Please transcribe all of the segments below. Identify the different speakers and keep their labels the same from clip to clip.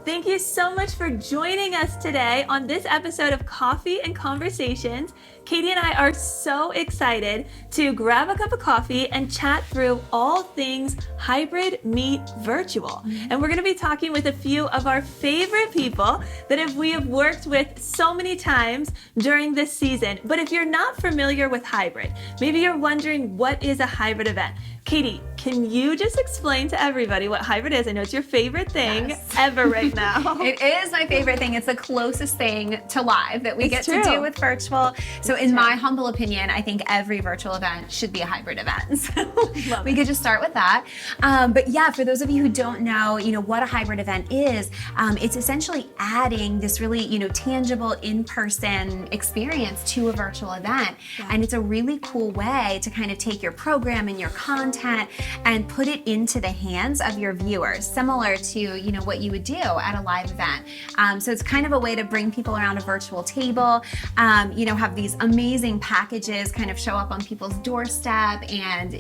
Speaker 1: Thank you so much for joining us today on this episode of Coffee and Conversations. Katie and I are so excited to grab a cup of coffee and chat through all things hybrid meet virtual. And we're going to be talking with a few of our favorite people that we have worked with so many times during this season. But if you're not familiar with hybrid, maybe you're wondering what is a hybrid event. Katie, can you just explain to everybody what hybrid is? I know it's your favorite thing ever right now.
Speaker 2: It is my favorite thing. It's the closest thing to live that we get to do with virtual. So in my humble opinion, I think every virtual event should be a hybrid event. So we could just start with that. But yeah, for those of you who don't know, what a hybrid event is, it's essentially adding this really, tangible in-person experience to a virtual event. Yeah. And it's a really cool way to kind of take your program and your content and put it into the hands of your viewers, similar to what you would do at a live event. So it's kind of a way to bring people around a virtual table, have these amazing packages kind of show up on people's doorstep, and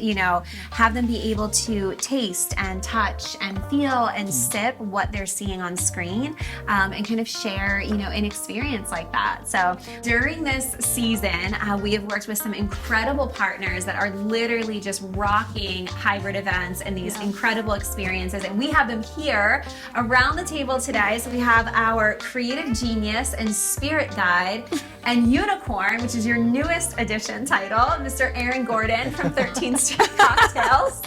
Speaker 2: have them be able to taste and touch and feel and sip what they're seeing on screen, and kind of share an experience like that. So during this season, we have worked with some incredible partners that are literally just rocking hybrid events and these incredible experiences, and we have them here around the table today. So we have our creative genius and spirit guide and unicorn, which is your newest edition title, Mr. Aaron Gordon from 13th Street Cocktails.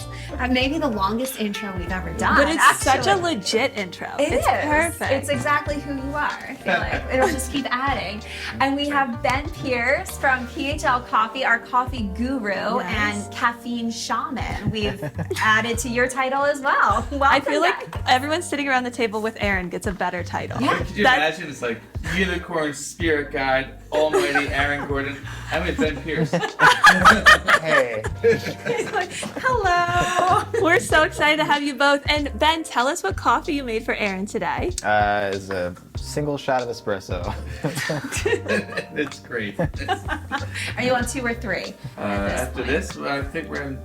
Speaker 2: Maybe the longest intro we've ever done.
Speaker 1: But it's such a legit intro.
Speaker 2: It's
Speaker 1: perfect.
Speaker 2: It's exactly who you are. I feel like it'll just keep adding. And we have Ben Pierce from PHL Coffee, our coffee guru and caffeine shaman. We've added to your title as well. Welcome
Speaker 1: I feel like everyone sitting around the table with Aaron gets a better title.
Speaker 3: Yeah. Could you imagine? It's like unicorn, spirit guide, almighty Aaron Gordon. I mean Ben Pierce.
Speaker 4: Hey.
Speaker 1: He's like, hello. We're so excited to have you both. And Ben, tell us what coffee you made for Aaron today.
Speaker 4: It's a single shot of espresso.
Speaker 3: It's great.
Speaker 2: Are you on 2 or 3?
Speaker 3: After this, I think we're in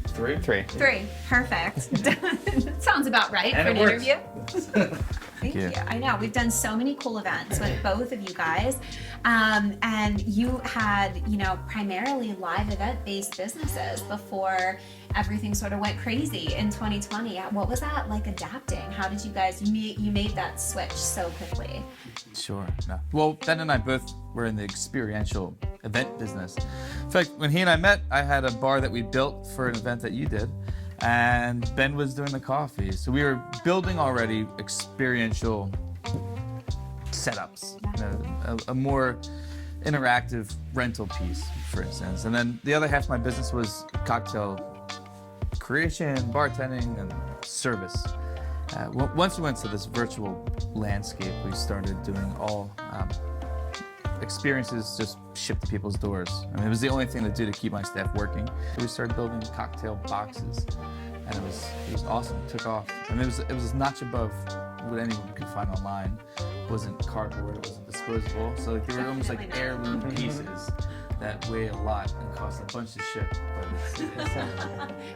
Speaker 3: 3.
Speaker 4: 3.
Speaker 2: 3. Perfect. Sounds about right
Speaker 3: And
Speaker 2: for an
Speaker 3: works.
Speaker 2: interview. Thank you. I know. We've done so many cool events with both of you guys. And you had, primarily live event-based businesses before everything sort of went crazy in 2020. What was that like adapting? How did you guys, you made that switch so quickly?
Speaker 3: Sure. No. Well, Ben and I both were in the experiential event business. In fact, when he and I met, I had a bar that we built for an event that you did. And Ben was doing the coffee. So we were building already experiential setups, a more interactive rental piece, for instance. And then the other half of my business was cocktail creation, bartending, and service. Once we went to this virtual landscape, we started doing all experiences just shipped to people's doors. I mean, it was the only thing to do to keep my staff working. We started building cocktail boxes, and it was awesome. It took off. I mean, it was a notch above what anyone could find online. It wasn't cardboard, it wasn't disposable. So they were almost like heirloom pieces that weigh a lot and cost a bunch to ship.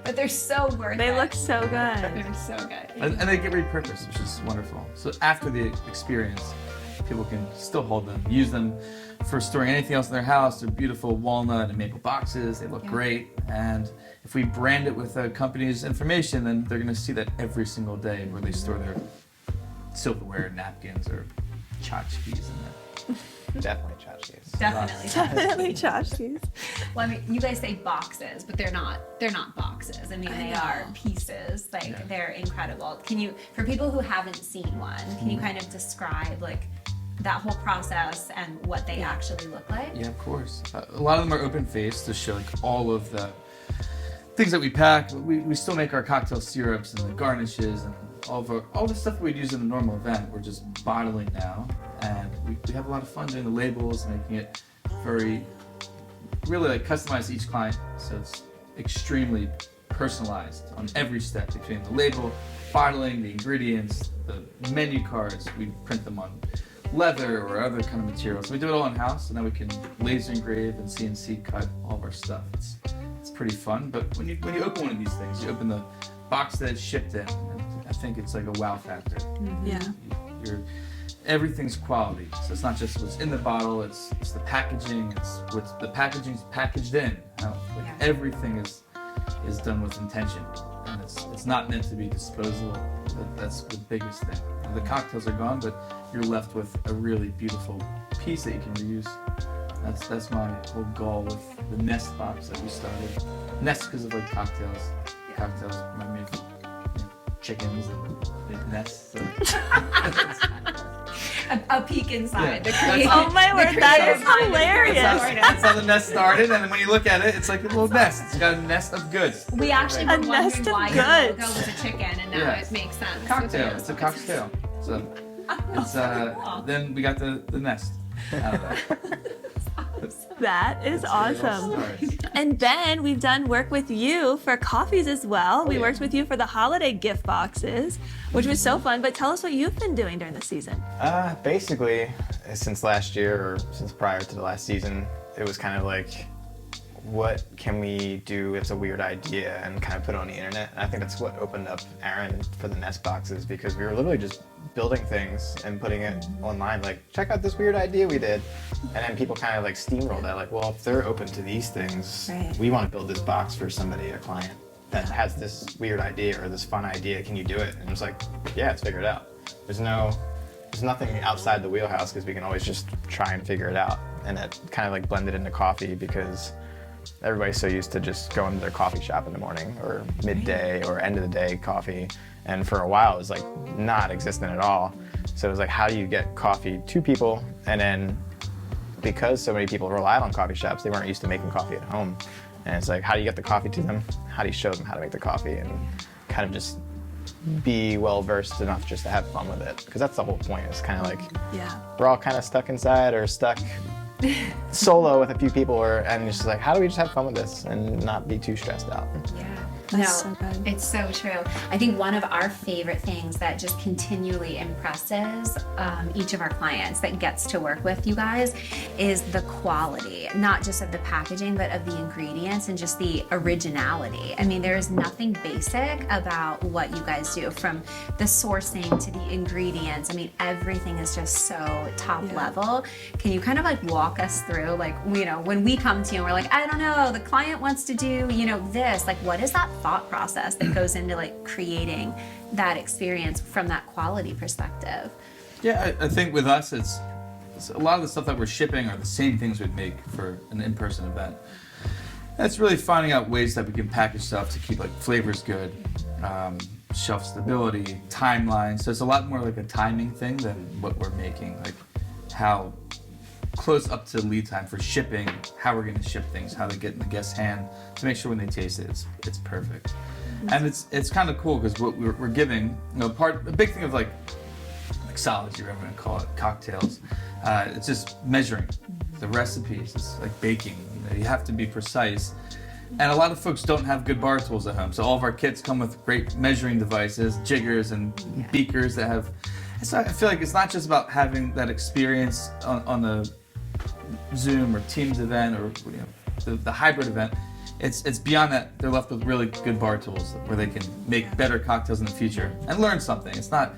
Speaker 2: But they're so worth it.
Speaker 1: They look so good.
Speaker 2: They're so good.
Speaker 3: And they get repurposed, which is wonderful. So after the experience, people can still hold them, use them for storing anything else in their house. They're beautiful walnut and maple boxes. They look great. And if we brand it with a company's information, then they're going to see that every single day where they store their silverware, napkins, or tchotchkes in there.
Speaker 4: Definitely tchotchkes.
Speaker 2: Definitely.
Speaker 1: tchotchkes.
Speaker 2: Well, I mean, you guys say boxes, but they're not boxes. I mean, they are pieces. They're incredible. Can you, for people who haven't seen one, can you kind of describe that whole process and what they actually look like?
Speaker 3: Yeah, of course. A lot of them are open-faced to show all of the things that we pack. We still make our cocktail syrups and the garnishes and all the stuff we'd use in a normal event. We're just bottling now, and we have a lot of fun doing the labels, making it very really customized to each client. So it's extremely personalized on every step between the label, bottling, the ingredients, the menu cards. We print them on leather or other kind of materials. So we do it all in-house, and then we can laser engrave and CNC cut all of our stuff. It's pretty fun, but when you open one of these things, you open the box that it's shipped in, and I think it's like a wow factor.
Speaker 1: Yeah.
Speaker 3: Everything's quality. So it's not just what's in the bottle, it's the packaging, it's what's the packaging's packaged in. Everything is done with intention. And it's not meant to be disposable. That's the biggest thing. The cocktails are gone, but you're left with a really beautiful piece that you can reuse. That's my whole goal with the Nest box that we started. Nest because of like cocktails. Cocktails remind me of chickens and nests. So.
Speaker 2: a peek inside.
Speaker 3: Yeah.
Speaker 1: Oh my word, that is hilarious.
Speaker 3: That's how the nest started, and when you look at it, it's like a little nest. It's got a nest of goods.
Speaker 2: We actually
Speaker 1: A
Speaker 2: were
Speaker 1: nest
Speaker 2: wondering
Speaker 1: of
Speaker 2: why your
Speaker 1: goods.
Speaker 2: logo was a chicken, and now it makes sense.
Speaker 3: Cocktail. It's a cocktail. So it's then we got the nest out of that.
Speaker 1: That is awesome.
Speaker 3: Stars.
Speaker 1: And then we've done work with you for coffees as well. We worked with you for the holiday gift boxes, which was so fun. But tell us what you've been doing during the season.
Speaker 4: Basically, since last year, or since prior to the last season, it was kind of like, what can we do? It's a weird idea, and kind of put it on the internet. And I think that's what opened up Aaron for the Nest boxes, because we were literally just building things and putting it online, like, check out this weird idea we did. And then people kind of like steamrolled that, like, well, if they're open to these things, we want to build this box for somebody, a client, that has this weird idea or this fun idea. Can you do it? And it's like, yeah, it's figured out. There's nothing outside the wheelhouse, because we can always just try and figure it out. And it kind of like blended into coffee, because everybody's so used to just going to their coffee shop in the morning or midday or end of the day coffee. And for a while, it was like not existent at all. So it was like, how do you get coffee to people? And then because so many people relied on coffee shops, they weren't used to making coffee at home. And it's like, how do you get the coffee to them? How do you show them how to make the coffee? And kind of just be well versed enough just to have fun with it. Because that's the whole point. It's kind of like, we're all kind of stuck inside or stuck solo with a few people, and it's just like, how do we just have fun with this and not be too stressed out?
Speaker 1: That's so good.
Speaker 2: It's so true. I think one of our favorite things that just continually impresses each of our clients that gets to work with you guys is the quality, not just of the packaging, but of the ingredients and just the originality. I mean, there is nothing basic about what you guys do, from the sourcing to the ingredients. I mean, everything is just so top level. Can you kind of like walk us through, like, you know, when we come to you and we're like, I don't know, the client wants to do, you know, this, like, what is that thought process that goes into like creating that experience from that quality perspective?
Speaker 3: Yeah, I think with us, it's a lot of the stuff that we're shipping are the same things we'd make for an in-person event. That's really finding out ways that we can package stuff to keep like flavors good, shelf stability, timeline. So it's a lot more like a timing thing than what we're making, like how close up to lead time for shipping, how we're going to ship things, how they get in the guest's hand to make sure when they taste it, it's perfect. And it's kind of cool because what we're giving, you know, a big thing of like mixology, whatever I'm going to call it, cocktails, it's just measuring the recipes. It's like baking. You have to be precise. And a lot of folks don't have good bar tools at home. So all of our kits come with great measuring devices, jiggers and beakers that have. So I feel like it's not just about having that experience on the Zoom or Teams event or, you know, the hybrid event. It's beyond that. They're left with really good bar tools where they can make better cocktails in the future and learn something. It's not.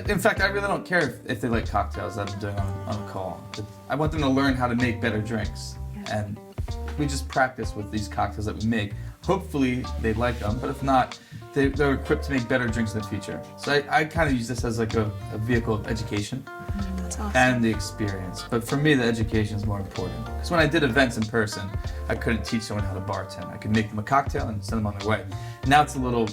Speaker 3: In fact, I really don't care if they like cocktails that I'm doing on a call. I want them to learn how to make better drinks, and we just practice with these cocktails that we make. Hopefully they like them, but if not, they're equipped to make better drinks in the future. So I kind of use this as like a vehicle of education.
Speaker 1: That's awesome.
Speaker 3: And the experience. But for me, the education is more important. Because when I did events in person, I couldn't teach someone how to bartend. I could make them a cocktail and send them on their way. Now it's a little,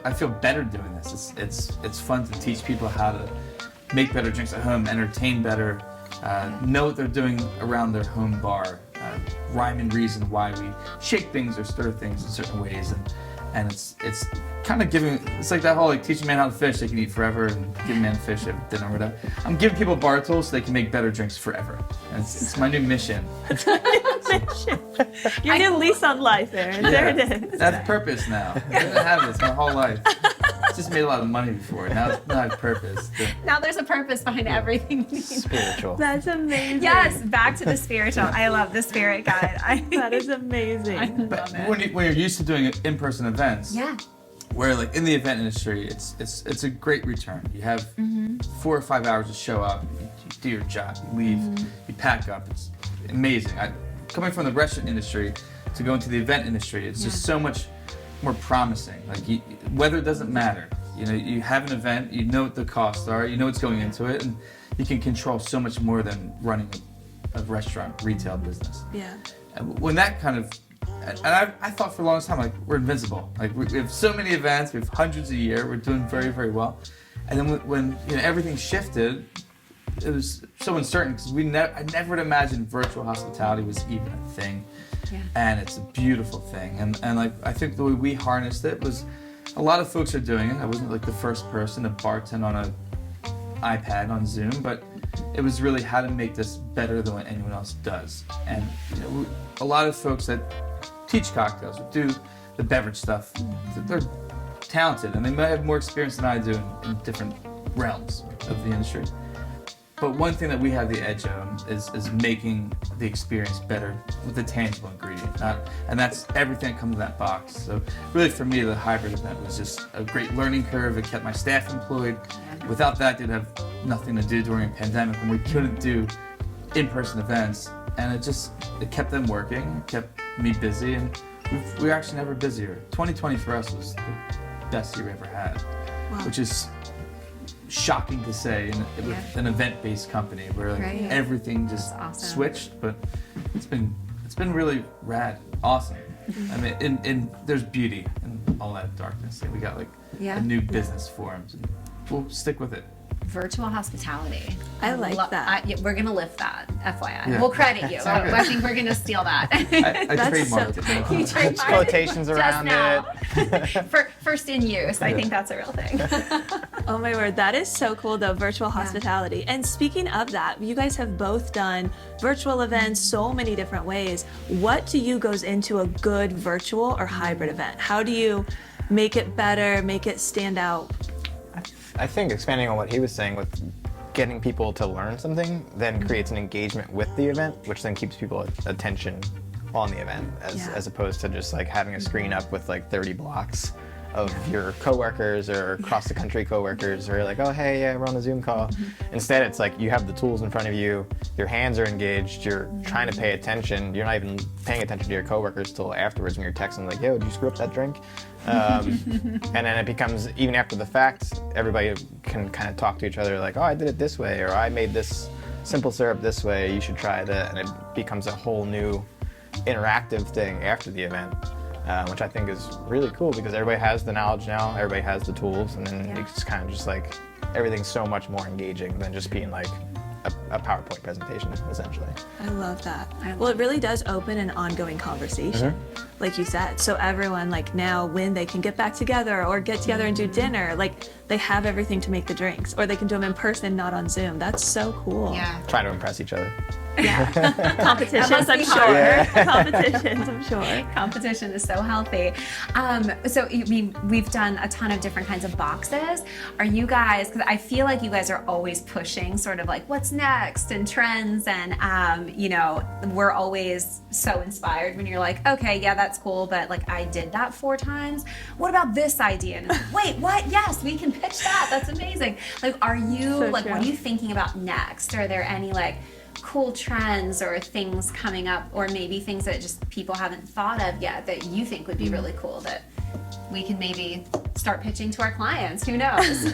Speaker 3: I feel better doing this. It's fun to teach people how to make better drinks at home, entertain better, know what they're doing around their home bar, rhyme and reason why we shake things or stir things in certain ways, and it's kind of giving. It's like that whole like teach a man how to fish, they can eat forever, and give a man a fish at dinner or whatever. I'm giving people bar tools so they can make better drinks forever, and it's my new mission.
Speaker 1: Your new lease on life, Aaron. There it is.
Speaker 3: That's purpose now. I didn't have this my whole life. I just made a lot of money before. Now I have purpose.
Speaker 2: Now there's a purpose behind everything we need.
Speaker 4: Spiritual.
Speaker 1: That's amazing.
Speaker 2: Yes, back to the spiritual. I love the spirit guide.
Speaker 1: That is amazing.
Speaker 3: But when you're used to doing in-person events, where like in the event industry, it's a great return. You have 4 or 5 hours to show up, you do your job, you leave, you pack up. It's amazing. Coming from the restaurant industry to go into the event industry, it's just so much more promising. Like weather doesn't matter. You know, you have an event, you know what the costs are, you know what's going into it, and you can control so much more than running a restaurant retail business.
Speaker 1: Yeah.
Speaker 3: And when that kind of, and I thought for a long time, like, we're invincible. Like, we have so many events, we have hundreds a year, we're doing very, very well. And then when you know, everything shifted, it was so uncertain because I never would imagine virtual hospitality was even a thing.
Speaker 2: Yeah.
Speaker 3: And it's a beautiful thing. And like, I think the way we harnessed it was, a lot of folks are doing it. I wasn't like the first person to bartend on an iPad on Zoom, but it was really how to make this better than what anyone else does. And you know, a lot of folks that teach cocktails or do the beverage stuff, they're talented and they might have more experience than I do in different realms of the industry. But one thing that we have the edge on is making the experience better with the tangible ingredient. And that's everything that comes in that box. So really for me, the hybrid event was just a great learning curve. It kept my staff employed. Without that, they'd have nothing to do during a pandemic when we couldn't do in-person events. And it kept them working, it kept me busy, and we're actually never busier. 2020 for us was the best year we ever had, which is shocking to say with an event-based company where like everything just switched, but it's been really rad, awesome. I mean, there's beauty in all that darkness. We got like a new business forms, and we'll stick with it.
Speaker 2: Virtual hospitality.
Speaker 1: I like that.
Speaker 2: We're gonna lift that, FYI.
Speaker 3: Yeah.
Speaker 2: We'll credit you. I think we're gonna steal that.
Speaker 3: I trademarked it.
Speaker 2: You trademarked
Speaker 4: Quotations around
Speaker 2: it. First in use. I think that's a real thing.
Speaker 1: Oh my word, that is so cool though, virtual hospitality. And speaking of that, you guys have both done virtual events so many different ways. What to you goes into a good virtual or hybrid event? How do you make it better, make it stand out?
Speaker 4: I think expanding on what he was saying with getting people to learn something then creates an engagement with the event, which then keeps people's attention on the event as opposed to just like having a screen up with like 30 blocks of your coworkers or across the country coworkers, or you're like, oh hey, yeah, we're on a Zoom call. Instead, it's like you have the tools in front of you, your hands are engaged, you're trying to pay attention, you're not even paying attention to your coworkers till afterwards when you're texting like, yo, did you screw up that drink? And then it becomes, even after the fact, everybody can kind of talk to each other like, oh, I did it this way, or I made this simple syrup this way, you should try that, and it becomes a whole new interactive thing after the event. Which I think is really cool because everybody has the knowledge now, everybody has the tools, and then it's kind of just like everything's so much more engaging than just being like a PowerPoint presentation, essentially.
Speaker 1: I love that. Well, it really does open an ongoing conversation, like you said. So everyone, like now, when they can get back together or get together and do dinner, like they have everything to make the drinks, or they can do them in person, not on Zoom. That's so cool.
Speaker 2: Yeah.
Speaker 4: Trying to impress each other.
Speaker 1: Yeah. Competitions, I'm sure.
Speaker 4: Yeah.
Speaker 1: Competitions, I'm sure.
Speaker 2: Competition is so healthy. So, I mean, we've done a ton of different kinds of boxes. Are you guys, because I feel like you guys are always pushing sort of like what's next and trends, and, you know, we're always so inspired when you're like, okay, yeah, that's cool, but like I did that 4 times. What about this idea? And it's like, wait, what? Yes, we can pitch that. That's amazing. Like, are you,
Speaker 1: So
Speaker 2: like,
Speaker 1: true.
Speaker 2: what are you thinking about next? Are there any like cool trends or things coming up, or maybe things that just people haven't thought of yet that you think would be really cool that we can maybe start pitching to our clients? Who knows?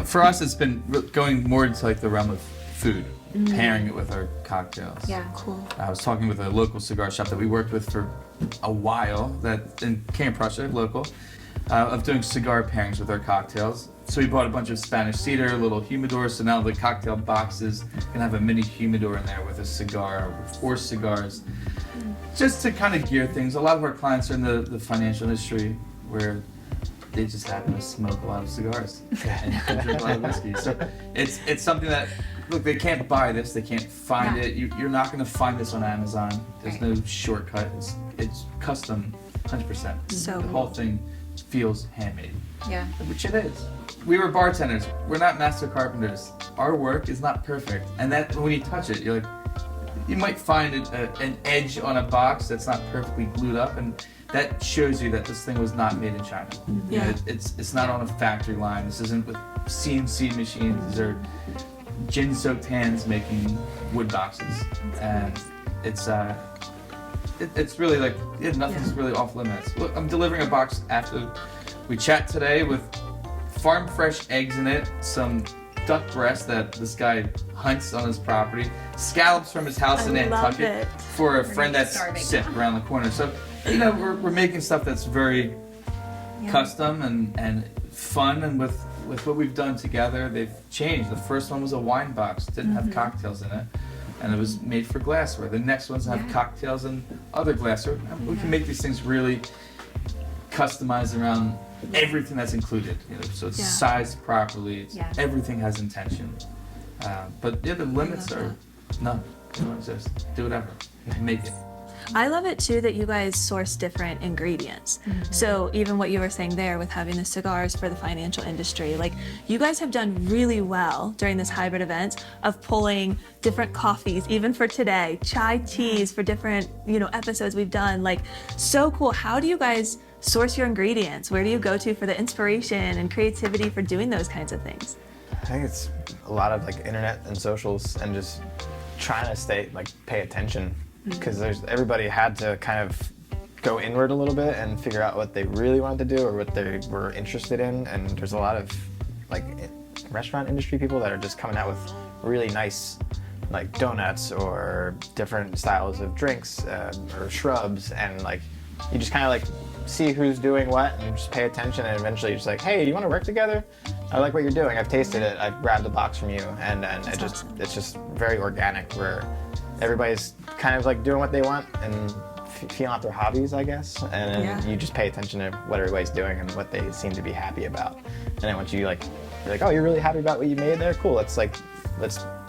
Speaker 3: For us, it's been going more into like the realm of food, pairing it with our cocktails.
Speaker 2: Yeah, cool.
Speaker 3: I was talking with a local cigar shop that we worked with for a while, that in King of Prussia, local, of doing cigar pairings with our cocktails. So we bought a bunch of Spanish cedar, little humidors, so now the cocktail boxes can have a mini humidor in there with a cigar or cigars. Just to kind of gear things. A lot of our clients are in the financial industry where they just happen to smoke a lot of cigars and drink a lot of whiskey. So it's something that, look, they can't buy this, they can't find it. You're not going to find this on Amazon. There's no shortcut. It's custom, 100%.
Speaker 1: So
Speaker 3: the whole thing feels handmade.
Speaker 2: Yeah.
Speaker 3: Which it is. We were bartenders. We're not master carpenters. Our work is not perfect. And that when you touch it, you're like, you might find an edge on a box that's not perfectly glued up, and that shows you that this thing was not made in China. You know, it's not on a factory line. This isn't with CNC machines. These are gin-soaked hands making wood boxes, and it's really like nothing's really off limits. Look, I'm delivering a box after we chat today with farm fresh eggs in it, some duck breast that this guy hunts on his property, scallops from his house in Nantucket for a friend that's sick around the corner. So, you know, we're making stuff that's very custom and fun, and with what we've done together, they've changed. The first one was a wine box, didn't have cocktails in it, and it was made for glassware. The next ones have cocktails and other glassware. We can make these things really customized around everything that's included, you know, so it's sized properly. Everything has intention, but the limits are none. They don't exist. Do whatever, make it.
Speaker 1: I love it too that you guys source different ingredients. So even what you were saying there with having the cigars for the financial industry, like you guys have done really well during this hybrid event of pulling different coffees, even for today, chai teas for different, you know, episodes we've done. Like, so cool. How do you guys source your ingredients? Where do you go to for the inspiration and creativity for doing those kinds of things?
Speaker 4: I think it's a lot of like internet and socials and just trying to pay attention, because everybody had to kind of go inward a little bit and figure out what they really wanted to do or what they were interested in. And there's a lot of like restaurant industry people that are just coming out with really nice like donuts or different styles of drinks or shrubs, and like you just kind of like see who's doing what and just pay attention, and eventually you're just like, hey, do you want to work together? I like what you're doing. I've tasted it. I've grabbed a box from you, and it's just very organic, where everybody's kind of like doing what they want and feeling out their hobbies, I guess, and you just pay attention to what everybody's doing and what they seem to be happy about. And then once you're like, oh, you're really happy about what you made there? Cool. Let's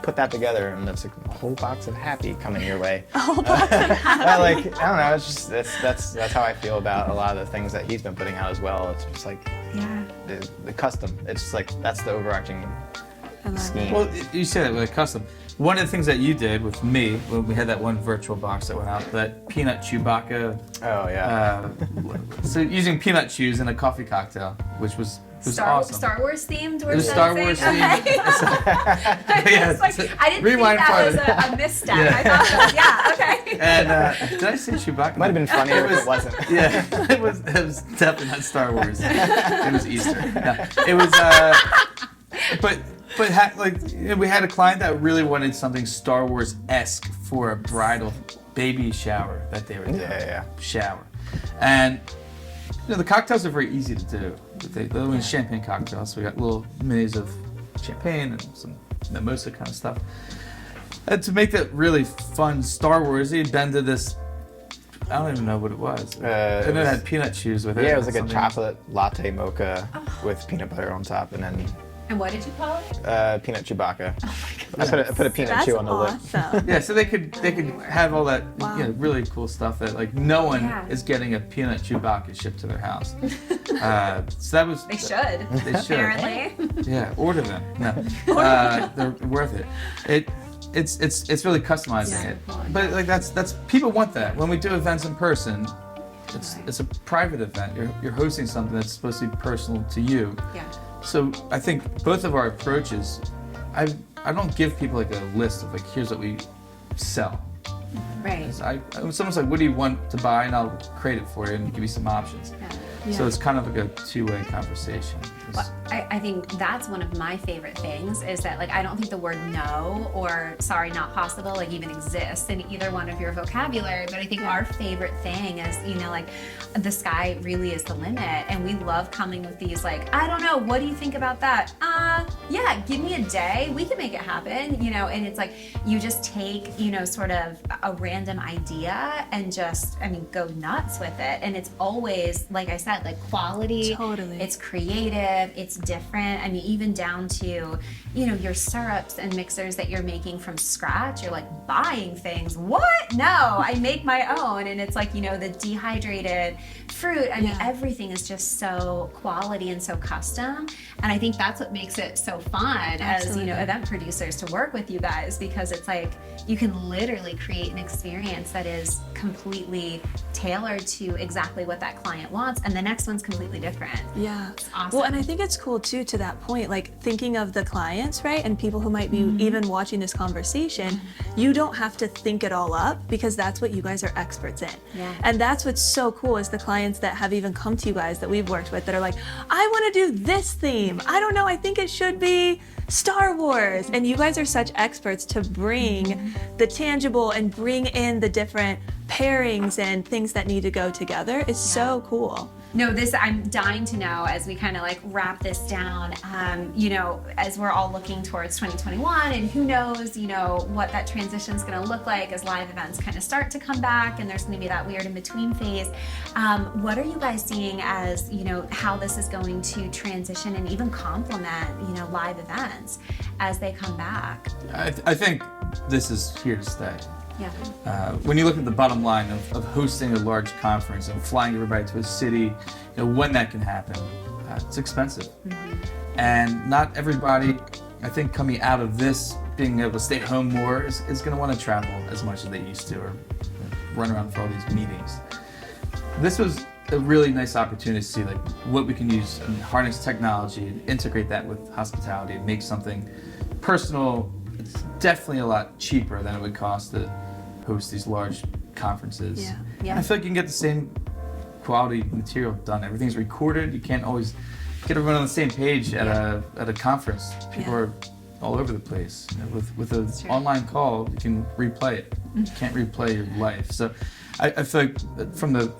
Speaker 4: put that together, and that's like a whole box of happy coming your way.
Speaker 1: A whole box of happy.
Speaker 4: I don't know. It's just that's how I feel about a lot of the things that he's been putting out as well. It's just like the custom. It's just like that's the overarching scheme.
Speaker 3: Well, you say that with a custom. One of the things that you did with me when we had that one virtual box that went out, that peanut Chewbacca.
Speaker 4: Oh yeah.
Speaker 3: So using peanut chews in a coffee cocktail, which was awesome.
Speaker 2: Star Wars themed?
Speaker 3: It was Star Wars themed.
Speaker 2: Okay. I didn't
Speaker 3: Rewind
Speaker 2: think that was a misstep. I thought okay.
Speaker 3: And did I say Chewbacca?
Speaker 4: Might have been funnier if it wasn't.
Speaker 3: Yeah, it was definitely not Star Wars. It was Easter. No, it was, we had a client that really wanted something Star Wars-esque for a bridal baby shower that they were doing. Shower. And you know, the cocktails are very easy to do. They're only champagne cocktails, so we got little minis of champagne and some mimosa kind of stuff. And to make that really fun Star Warsy, Ben did this. I don't even know what it was. And it had peanut chews with it.
Speaker 4: Yeah, it was like a chocolate latte mocha with peanut butter on top, and then.
Speaker 2: And what did you call it?
Speaker 4: Peanut Chewbacca. I put a peanut chew on the lip.
Speaker 1: Awesome.
Speaker 3: Yeah, so they could have all that really cool stuff that like no one is getting a peanut Chewbacca shipped to their house. So that was
Speaker 2: They should.
Speaker 3: They should.
Speaker 2: Apparently.
Speaker 3: Yeah, order them. No, they're worth it. It's really customizing it. But like that's people want that. When we do events in person, it's a private event. You're hosting something that's supposed to be personal to you.
Speaker 2: Yeah.
Speaker 3: So I think both of our approaches, I don't give people like a list of like, here's what we sell.
Speaker 2: Right.
Speaker 3: Someone's like, what do you want to buy? And I'll create it for you and give you some options. So it's kind of like a two-way conversation.
Speaker 2: Well, I think that's one of my favorite things is that like I don't think the word no or sorry not possible like even exists in either one of your vocabulary, but I think our favorite thing is, you know, like the sky really is the limit, and we love coming with these like, I don't know, what do you think about that? Yeah, give me a day, we can make it happen, you know. And it's like you just take, you know, sort of a random idea and just, I mean, go nuts with it. And it's always, like I said, like quality.
Speaker 1: Totally.
Speaker 2: It's creative. It's it's different. I mean, even down to, you know, your syrups and mixers that you're making from scratch. You're like buying things. What? No, I make my own. And it's like, you know, the dehydrated fruit. I mean, everything is just so quality and so custom. And I think that's what makes it so fun as, you know, event producers to work with you guys, because it's like you can literally create an experience that is completely tailored to exactly what that client wants, and the next one's completely different.
Speaker 1: Yeah.
Speaker 2: It's awesome.
Speaker 1: Well, and I think it's cool too, to that point, like thinking of the clients, right? And people who might be even watching this conversation, you don't have to think it all up, because that's what you guys are experts in.
Speaker 2: Yeah.
Speaker 1: And that's what's so cool, is the clients that have even come to you guys that we've worked with that are like, I want to do this theme. I don't know, I think it should be Star Wars. And you guys are such experts to bring the tangible and bring in the different pairings and things that need to go together. It's so cool.
Speaker 2: No, this, I'm dying to know as we kind of like wrap this down, you know, as we're all looking towards 2021, and who knows, you know, what that transition is going to look like as live events kind of start to come back, and there's going to be that weird in between phase. What are you guys seeing as, you know, how this is going to transition and even complement, you know, live events as they come back?
Speaker 3: I think this is here to stay.
Speaker 2: Yeah.
Speaker 3: When you look at the bottom line of hosting a large conference and flying everybody to a city, you know, when that can happen, it's expensive. And not everybody, I think, coming out of this, being able to stay home more, is going to want to travel as much as they used to, or run around for all these meetings. This was a really nice opportunity to see like what we can use and harness technology and integrate that with hospitality and make something personal. It's definitely a lot cheaper than it would cost to host these large conferences.
Speaker 1: Yeah.
Speaker 2: Yeah.
Speaker 3: I feel like you can get the same quality material done. Everything's recorded. You can't always get everyone on the same page at a conference. People are all over the place. You know, with an online call, you can replay it. You can't replay your life. So I feel like from the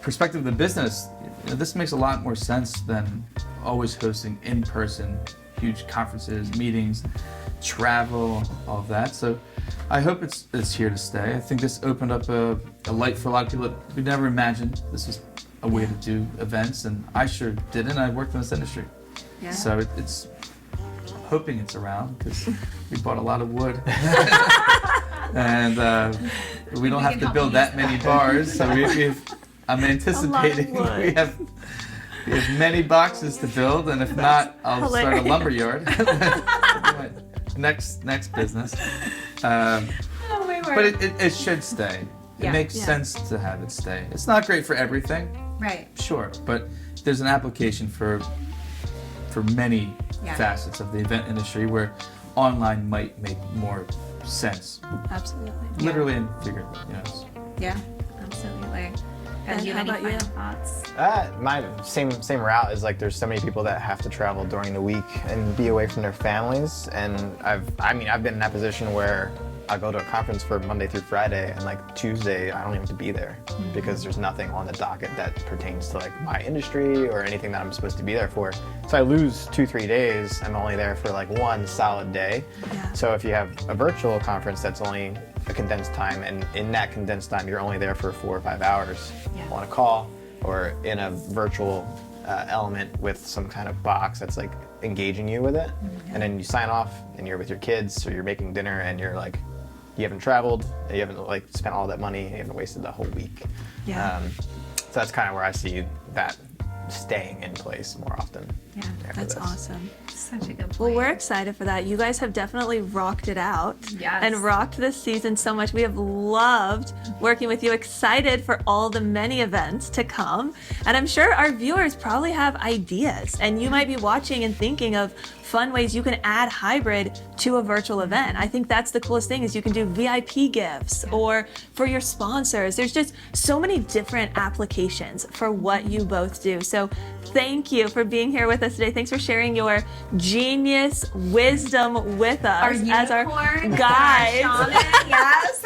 Speaker 3: perspective of the business, you know, this makes a lot more sense than always hosting in-person huge conferences, meetings, travel, all of that. So I hope it's here to stay. I think this opened up a light for a lot of people that we never imagined this was a way to do events, and I sure didn't. I worked in this industry.
Speaker 2: Yeah.
Speaker 3: So I'm hoping it's around, because we bought a lot of wood. And we don't have to build that many bars, so I'm anticipating we have many boxes to build, and if not, I'll start a lumber yard. next business.
Speaker 2: Oh my word.
Speaker 3: But it should stay. It makes sense to have it stay. It's not great for everything,
Speaker 2: Right.
Speaker 3: sure, but there's an application for many facets of the event industry where online might make more sense.
Speaker 1: Absolutely.
Speaker 3: Literally and figuratively, yes.
Speaker 2: Yeah, absolutely.
Speaker 1: And
Speaker 2: Do you
Speaker 1: how
Speaker 2: have any
Speaker 1: about
Speaker 2: final
Speaker 1: you?
Speaker 2: thoughts?
Speaker 4: My same route is like there's so many people that have to travel during the week and be away from their families, and I've been in that position where I go to a conference for Monday through Friday, and like Tuesday I don't even have to be there because there's nothing on the docket that pertains to like my industry or anything that I'm supposed to be there for. So I lose 2-3 days. I'm only there for like one solid day.
Speaker 1: Yeah.
Speaker 4: So if you have a virtual conference that's only a condensed time, and in that condensed time you're only there for 4 or 5 hours on a call or in a virtual element with some kind of box that's like engaging you with it, and then you sign off and you're with your kids or you're making dinner and you're like, you haven't traveled, you haven't like spent all that money, you haven't wasted the whole week.
Speaker 1: Yeah.
Speaker 4: So that's kind of where I see that staying in place more often.
Speaker 2: Yeah,
Speaker 4: after
Speaker 1: That's
Speaker 4: this.
Speaker 1: awesome.
Speaker 2: such a good point.
Speaker 1: Well, we're excited for that. You guys have definitely rocked it out.
Speaker 2: Yes.
Speaker 1: And rocked this season so much. We have loved working with you, excited for all the many events to come. And I'm sure our viewers probably have ideas, and you might be watching and thinking of fun ways you can add hybrid to a virtual event. I think that's the coolest thing, is you can do VIP gifts or for your sponsors. There's just so many different applications for what you both do. So thank you for being here with us today. Thanks for sharing your genius wisdom with us as our guides.
Speaker 2: Yes.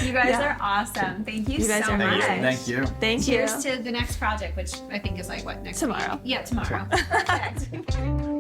Speaker 2: You guys are awesome. Thank you,
Speaker 1: guys
Speaker 2: so
Speaker 1: are
Speaker 2: much.
Speaker 1: amazing.
Speaker 3: Thank you.
Speaker 1: Thank
Speaker 2: Cheers
Speaker 1: you.
Speaker 2: to the next project, which I think is like what, next
Speaker 1: Tomorrow.
Speaker 2: week? Yeah, tomorrow. Perfect.